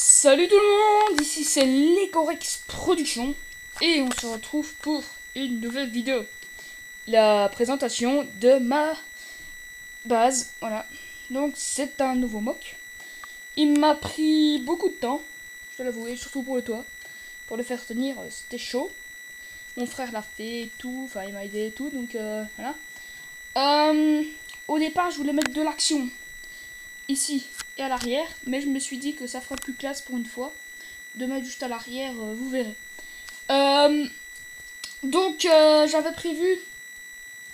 Salut tout le monde, ici c'est Legorex Productions et on se retrouve pour une nouvelle vidéo. La présentation de ma base, voilà. Donc c'est un nouveau mock. Il m'a pris beaucoup de temps, je dois l'avouer, surtout pour le toit. Pour le faire tenir, c'était chaud. Mon frère l'a fait et tout, enfin il m'a aidé et tout, donc voilà. Au départ je voulais mettre de l'action ici et à l'arrière, mais je me suis dit que ça fera plus classe pour une fois de mettre juste à l'arrière, vous verrez. Donc j'avais prévu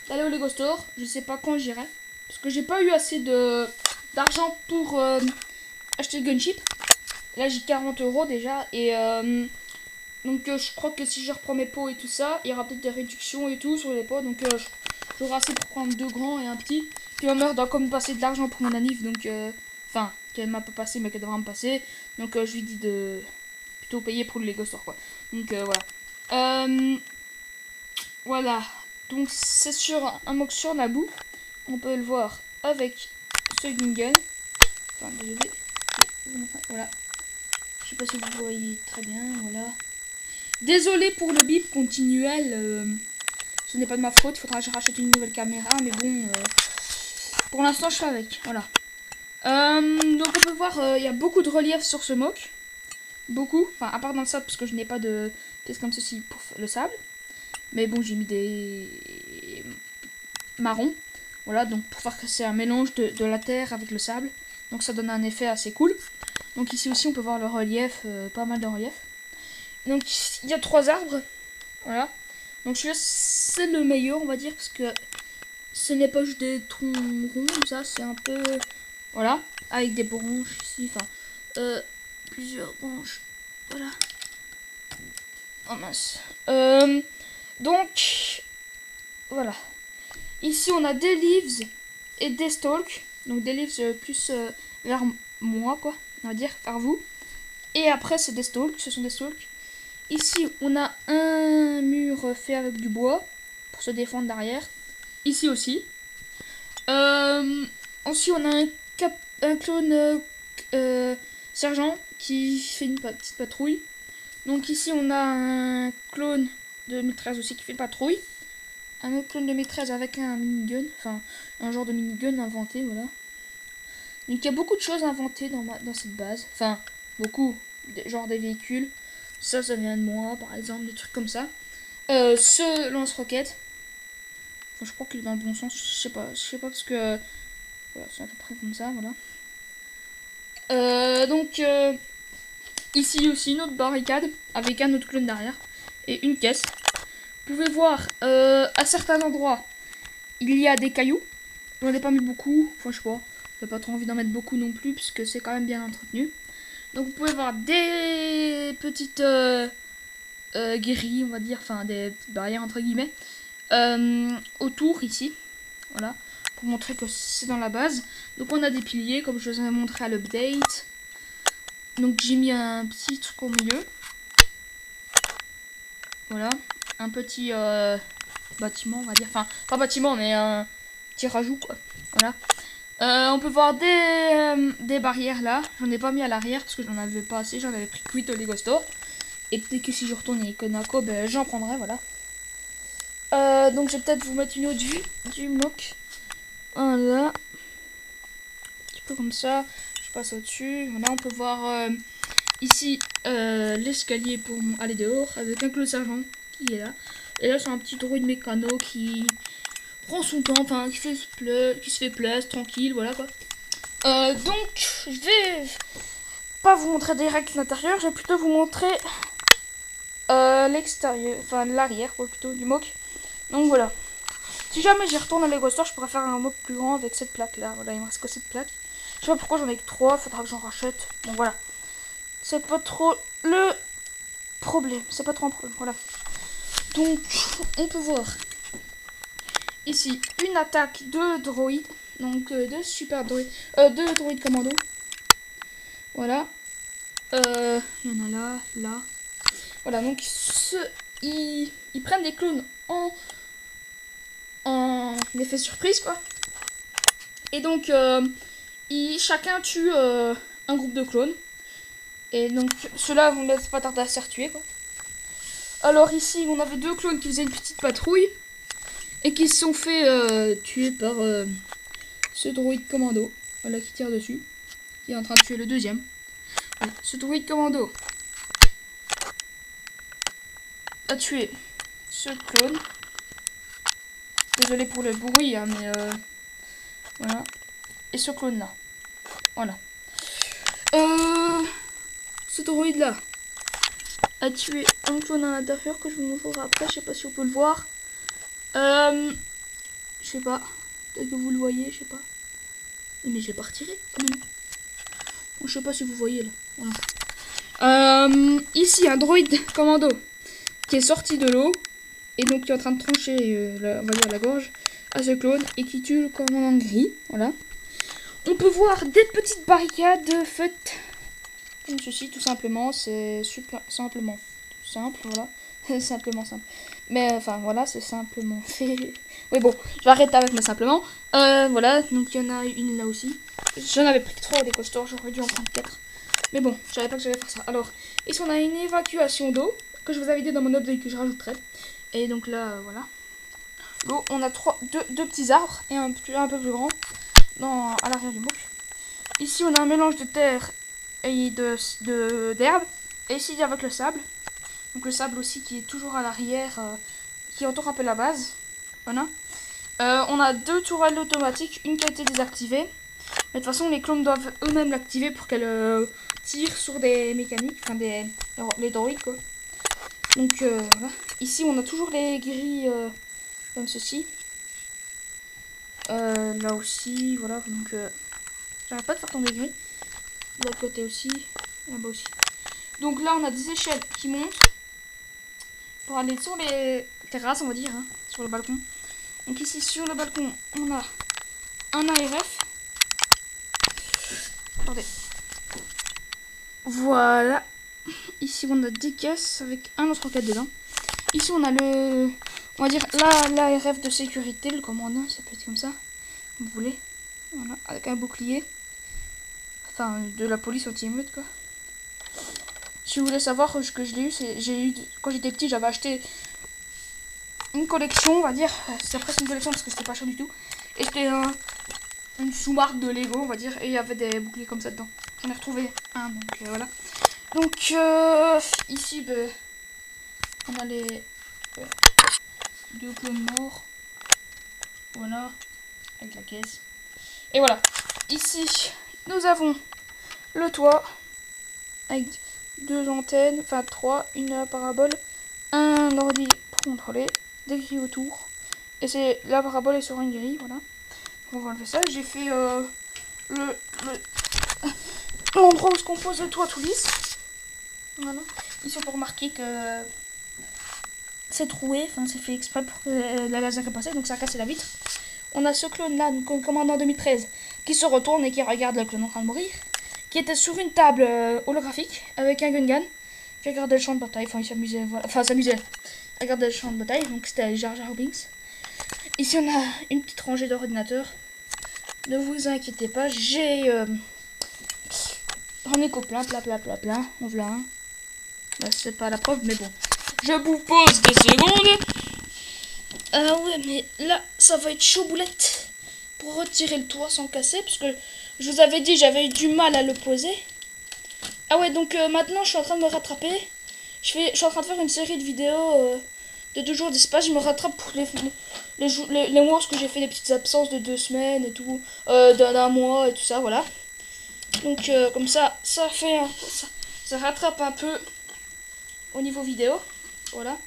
d'aller au Lego Store, je sais pas quand j'irai parce que j'ai pas eu assez d'argent pour acheter le Gunship. Là j'ai 40 € déjà et donc je crois que si je reprends mes pots et tout ça, il y aura peut-être des réductions et tout sur les pots, donc j'aurai assez pour prendre deux grands et un petit. Puis ma mère doit comme me passer de l'argent pour mon anniv, donc enfin qu'elle m'a pas passé mais qu'elle devra me passer, donc je lui dis de plutôt payer pour le Lego Store quoi. Donc voilà. Voilà, donc c'est sur un mock sur Naboo, on peut le voir avec ce Gingun. Enfin désolé, voilà, je sais pas si vous voyez très bien, voilà. Désolé pour le bip continuel, ce n'est pas de ma faute, il faudra que je rachète une nouvelle caméra, mais bon, pour l'instant je fais avec, voilà. Donc on peut voir, il y a beaucoup de relief sur ce mock, beaucoup, enfin à part dans le sable parce que je n'ai pas de pièces comme ceci pour le sable. Mais bon, j'ai mis des marrons. Voilà, donc pour faire que c'est un mélange de la terre avec le sable. Donc ça donne un effet assez cool. Donc ici aussi, on peut voir le relief, pas mal de relief. Donc il y a 3 arbres. Voilà. Donc celui-là, c'est le meilleur, on va dire, parce que ce n'est pas juste des troncs ronds, ça, c'est un peu... Voilà, avec des branches ici, enfin, plusieurs branches. Voilà. Oh mince. Donc, voilà. Ici, on a des leaves et des stalks. Donc, des leaves plus vers moi, quoi. On va dire, vers vous. Et après, c'est des stalks. Ce sont des stalks. Ici, on a un mur fait avec du bois pour se défendre derrière. Ici aussi. Ensuite, on a un clone sergent qui fait une petite patrouille. Donc, ici, on a un clone de 2013 aussi qui fait patrouille. Un autre clone de 2013 avec un minigun, enfin un genre de minigun inventé, voilà. Donc il y a beaucoup de choses inventées dans cette base, enfin beaucoup, genre des véhicules. Ça vient de moi par exemple, des trucs comme ça. Ce lance-roquette, enfin, je crois qu'il est dans le bon sens, je sais pas parce que voilà, c'est à peu près comme ça, voilà. Donc ici aussi une autre barricade avec un autre clone derrière et une caisse. Vous pouvez voir, à certains endroits, il y a des cailloux. J'en ai pas mis beaucoup. Enfin, je sais pas. J'ai pas trop envie d'en mettre beaucoup non plus, puisque c'est quand même bien entretenu. Donc, vous pouvez voir des petites guérilles, on va dire. Enfin, des petites barrières, entre guillemets. Autour, ici. Voilà. Pour montrer que c'est dans la base. Donc, on a des piliers, comme je vous ai montré à l'update. Donc, j'ai mis un petit truc au milieu. Voilà. Un petit bâtiment, on va dire. Enfin, pas bâtiment, mais un petit rajout, quoi. Voilà. On peut voir des barrières là. J'en ai pas mis à l'arrière parce que j'en avais pas assez. J'en avais pris 8 au Lego Store. Et peut-être que si je retourne avec Konako, ben, j'en prendrai, voilà. Donc je vais peut-être vous mettre une autre vue du mock. Voilà. Un petit peu comme ça. Je passe au-dessus. Voilà, on peut voir ici l'escalier pour aller dehors avec un clone sergent qui est là. Et là c'est un petit droïde mécano qui prend son temps, enfin qui se fait place, tranquille, voilà quoi. Donc je vais pas vous montrer direct l'intérieur, je vais plutôt vous montrer l'extérieur, enfin l'arrière quoi plutôt du mock. Donc voilà. Si jamais j'y retourne à Lego Store, je pourrais faire un mock plus grand avec cette plaque là. Voilà, il me reste que cette plaque. Je sais pas pourquoi j'en ai que 3, faudra que j'en rachète. Bon voilà. C'est pas trop le problème, c'est pas trop un problème, voilà. Donc on peut voir ici une attaque de droïdes, donc de super droïdes, de droïdes commando. Voilà. Il y en a là, là. Voilà, donc ils prennent des clones en effet surprise, quoi. Et donc, chacun tue un groupe de clones. Et donc ceux-là vont pas tarder à se faire tuer quoi. Alors ici on avait deux clones qui faisaient une petite patrouille et qui se sont fait tuer par ce droïde commando. Voilà qui tire dessus. Qui est en train de tuer le deuxième. Voilà, ce droïde commando a tué ce clone. Désolé pour le bruit, hein, mais voilà. Et ce clone là. Voilà. Ce droïde là a tué un clone à l'intérieur que je vous montrerai après. Je sais pas si on peut le voir. Je sais pas. Peut-être que vous le voyez, je sais pas. Mais j'ai pas retiré. Ah, non. Je sais pas si vous voyez là. Voilà. Ici un droïde commando qui est sorti de l'eau et donc qui est en train de trancher on va dire la gorge à ce clone et qui tue le commandant gris. Voilà. On peut voir des petites barricades faites comme ceci tout simplement. C'est simplement simple, voilà. Simplement simple. Mais enfin voilà, c'est simplement fait. Oui bon, je vais arrêter avec mais simplement. Voilà, donc il y en a une là aussi. J'en avais pris 3 des costors, j'aurais dû en prendre 4. Mais bon, je savais pas que j'allais faire ça. Alors, ici on a une évacuation d'eau que je vous avais dit dans mon update que je rajouterai. Et donc là, voilà. L'eau, on a deux petits arbres et un peu plus grand à l'arrière du bouc. Ici on a un mélange de terre et d'herbe. Et ici avec le sable. Donc le sable aussi qui est toujours à l'arrière, qui entoure un peu la base. Voilà. On a 2 tourelles automatiques, une qui a été désactivée. Mais de toute façon les clones doivent eux-mêmes l'activer pour qu'elle tire sur des mécaniques, enfin les droïdes quoi. Donc voilà. Ici on a toujours les grilles comme ceci. Là aussi, voilà. Donc j'arrête pas de faire tomber des grilles. De l'autre côté aussi, là-bas aussi. Donc là on a des échelles qui montent pour aller sur les terrasses, on va dire, hein, sur le balcon. Donc ici sur le balcon, on a un ARF. Attendez. Voilà. Ici on a des caisses avec un autre roquette dedans. Ici on a on va dire l'ARF de sécurité, le commandant, ça peut être comme ça, comme vous voulez. Voilà, avec un bouclier. Enfin, de la police anti-émeute quoi. Si vous voulez savoir ce que je l'ai eu, quand j'étais petit, j'avais acheté une collection, on va dire. C'était presque une collection parce que c'était pas cher du tout. Et c'était une sous-marque de Lego, on va dire. Et il y avait des boucliers comme ça dedans. J'en ai retrouvé un, donc voilà. Donc ici, on a les 2 clones morts. Voilà, avec la caisse. Et voilà. Ici, nous avons le toit avec 2 antennes, enfin 3, une parabole, un ordi pour contrôler, des grilles autour. Et c'est la parabole est sur une grille, voilà. On va enlever ça. J'ai fait l'endroit où se compose le toit tout lisse. Voilà. Ici on peut remarquer que c'est troué, enfin c'est fait exprès pour que la laser est passée, donc ça a cassé la vitre. On a ce clone là, donc commandant en 2013, qui se retourne et qui regarde le clone en train de mourir. Qui était sur une table holographique avec un gun qui regardait le champ de bataille. Enfin, il s'amusait, voilà. Enfin, s'amusait à regarder le champ de bataille. Donc, c'était Jar Jar Binks. Ici, on a une petite rangée d'ordinateurs. Ne vous inquiétez pas, j'en ai qu'au plein. On voit un. Bah, c'est pas la preuve, mais bon. Je vous pose des secondes. Ah ouais, mais là, ça va être chaud boulette pour retirer le toit sans casser, parce que je vous avais dit, j'avais eu du mal à le poser. Ah ouais, donc maintenant, je suis en train de me rattraper. Je suis en train de faire une série de vidéos de 2 jours d'espace. Je me rattrape pour les mois, parce que j'ai fait des petites absences de 2 semaines et tout, d'un mois et tout ça, voilà. Donc, comme ça, ça rattrape un peu au niveau vidéo, voilà.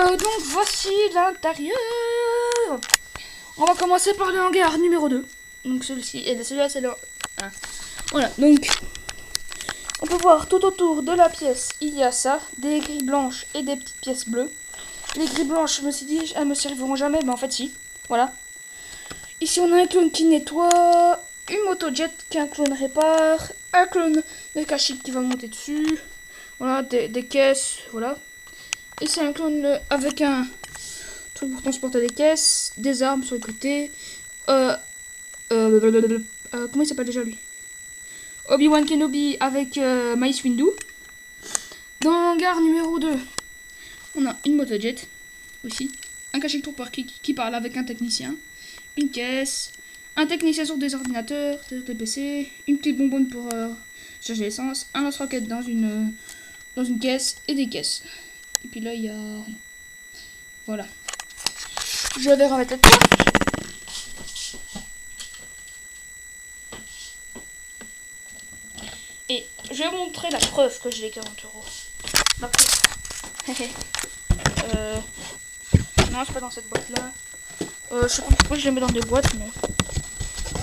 Donc, voici l'intérieur. On va commencer par le hangar numéro 2. Donc celui-ci, et celui-là c'est le 1. Voilà, donc on peut voir tout autour de la pièce, il y a ça, des grilles blanches et des petites pièces bleues. Les grilles blanches, je me suis dit, elles me serviront jamais, mais en fait si. Voilà. Ici on a un clone qui nettoie, une motojet qui est un clone répare, un clone de Kashyyyk qui va monter dessus. Voilà, des caisses, voilà. Et c'est un clone avec un truc pour transporter des caisses, des armes sur le côté. Comment il s'appelle déjà lui? Obi-Wan Kenobi avec Mace Windu. Dans l'hangar numéro 2, on a une motojet aussi. Un cachet trooper qui parle avec un technicien. Une caisse. Un technicien sur des ordinateurs, des PC. Une petite bonbonne pour charger l'essence. Un lance-roquette dans une caisse et des caisses. Et puis là, il y a... Voilà. Je vais remettre la tête. Et je vais vous montrer la preuve que j'ai les 40 €. La preuve. Non, c'est pas dans cette boîte-là. Je sais pas pourquoi je les mets dans des boîtes, mais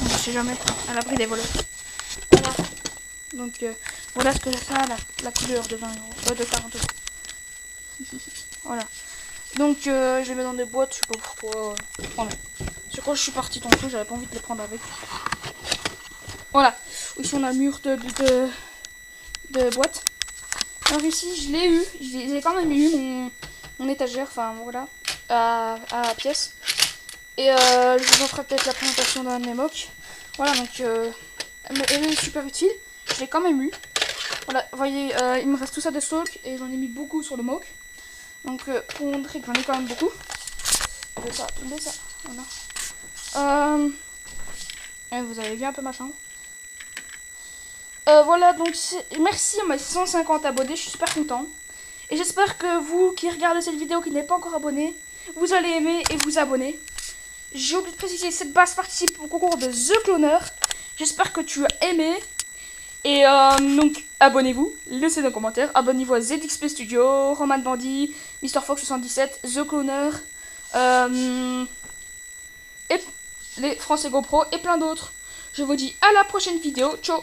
je sais jamais. À l'abri des voleurs. Voilà. Donc, voilà ce que ça, la couleur de 20 €. De 40 €. Voilà. Donc, je les mets dans des boîtes, je sais pas pourquoi. Voilà. C'est quand je suis partie tantôt, j'avais pas envie de les prendre avec. Voilà. Ici, on a le mur de boîte. Alors ici, je l'ai eu. J'ai quand même eu mon étagère, enfin voilà, à pièce. Et je vous montrerai peut-être la présentation d'un de mes mocs. Voilà, donc elle est super utile. Je l'ai quand même eu. Voilà, vous voyez, il me reste tout ça de stock et j'en ai mis beaucoup sur le mock. Donc pour montrer que j'en ai quand même beaucoup. De ça, voilà. Et vous avez vu un peu ma chambre. Voilà, donc merci à mes 150 abonnés, je suis super content. Et j'espère que vous qui regardez cette vidéo, qui n'êtes pas encore abonné, vous allez aimer et vous abonner. J'ai oublié de préciser, cette base participe au concours de The Cloner. J'espère que tu as aimé. Et donc abonnez-vous, laissez des commentaires. Abonnez-vous à ZXP Studio, Roman Bandy, Mr Fox 77, The Cloner, et les Français GoPro et plein d'autres. Je vous dis à la prochaine vidéo. Ciao.